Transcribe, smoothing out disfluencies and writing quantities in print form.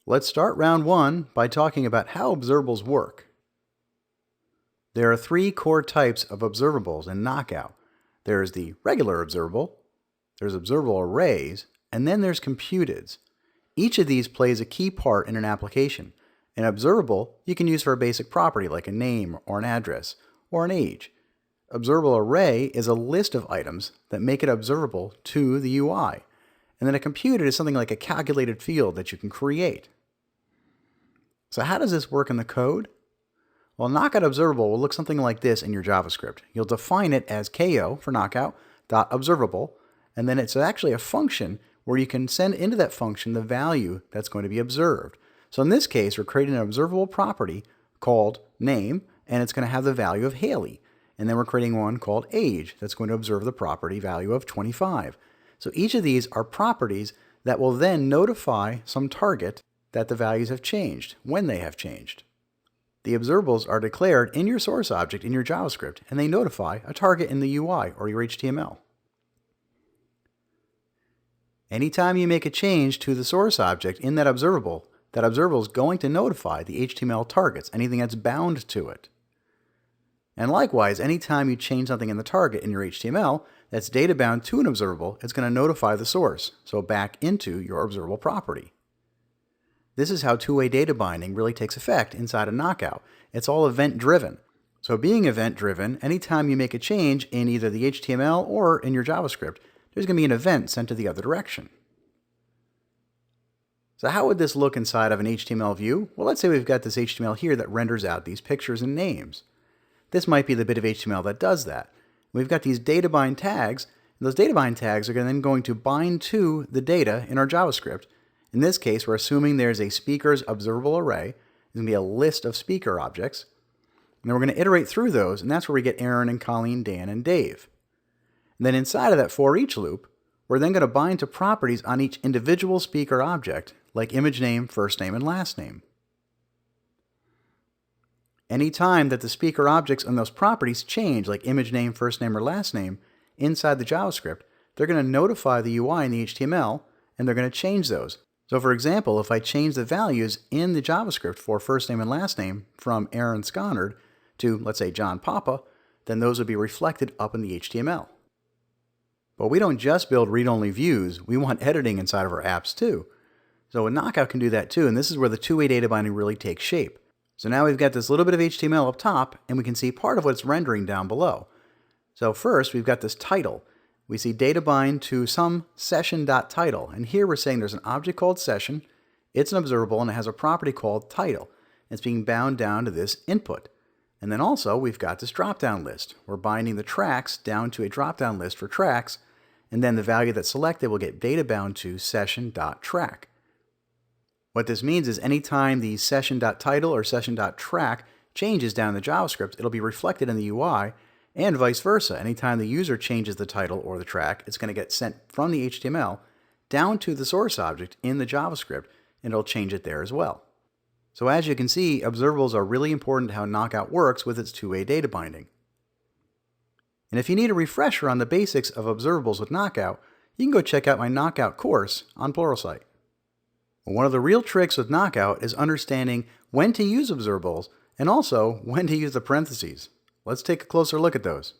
Let's start round one by talking about how observables work. There are three core types of observables in Knockout. There's the regular observable, there's observable arrays, and then there's computeds. Each of these plays a key part in an application. An observable you can use for a basic property like a name or an address or an age. Observable array is a list of items that make it observable to the UI. And then a computed is something like a calculated field that you can create. So how does this work in the code? Well, Knockout observable will look something like this in your JavaScript. You'll define it as ko for knockout.observable, and then it's actually a function where you can send into that function the value that's going to be observed. So in this case, we're creating an observable property called name, and it's going to have the value of Haley. And then we're creating one called age that's going to observe the property value of 25. So each of these are properties that will then notify some target that the values have changed, when they have changed. The observables are declared in your source object in your JavaScript, and they notify a target in the UI or your HTML. Anytime you make a change to the source object in that observable is going to notify the HTML targets, anything that's bound to it. And likewise, anytime you change something in the target in your HTML that's data bound to an observable, it's going to notify the source, so back into your observable property. This is how two-way data binding really takes effect inside a Knockout. It's all event-driven. So being event-driven, anytime you make a change in either the HTML or in your JavaScript, there's going to be an event sent to the other direction. So how would this look inside of an HTML view? Well, let's say we've got this HTML here that renders out these pictures and names. This might be the bit of HTML that does that. We've got these data bind tags, and those data bind tags are then going to bind to the data in our JavaScript. In this case, we're assuming there's a speaker's observable array. There's going to be a list of speaker objects. And then we're going to iterate through those, and that's where we get Aaron and Colleen, Dan, and Dave. And then inside of that for each loop, we're then going to bind to properties on each individual speaker object, like image name, first name, and last name. Any time that the speaker objects and those properties change, like image name, first name, or last name, inside the JavaScript, they're going to notify the UI in the HTML, and they're going to change those. So for example, if I change the values in the JavaScript for first name and last name from Aaron Sconard to, let's say, John Papa, then those would be reflected up in the HTML. But we don't just build read-only views, we want editing inside of our apps too. So a Knockout can do that too, and this is where the two-way data binding really takes shape. So now we've got this little bit of HTML up top, and we can see part of what it's rendering down below. So first, we've got this title. We see data bind to some session.title, and here we're saying there's an object called session, it's an observable, and it has a property called title. It's being bound down to this input. And then also, we've got this drop-down list. We're binding the tracks down to a drop-down list for tracks, and then the value that's selected will get data bound to session.track. What this means is anytime the session.title or session.track changes down in the JavaScript, it'll be reflected in the UI, and vice versa. Anytime the user changes the title or the track, it's going to get sent from the HTML down to the source object in the JavaScript, and it'll change it there as well. So as you can see, observables are really important to how Knockout works with its two-way data binding. And if you need a refresher on the basics of observables with Knockout, you can go check out my Knockout course on Pluralsight. One of the real tricks with Knockout is understanding when to use observables and also when to use the parentheses. Let's take a closer look at those.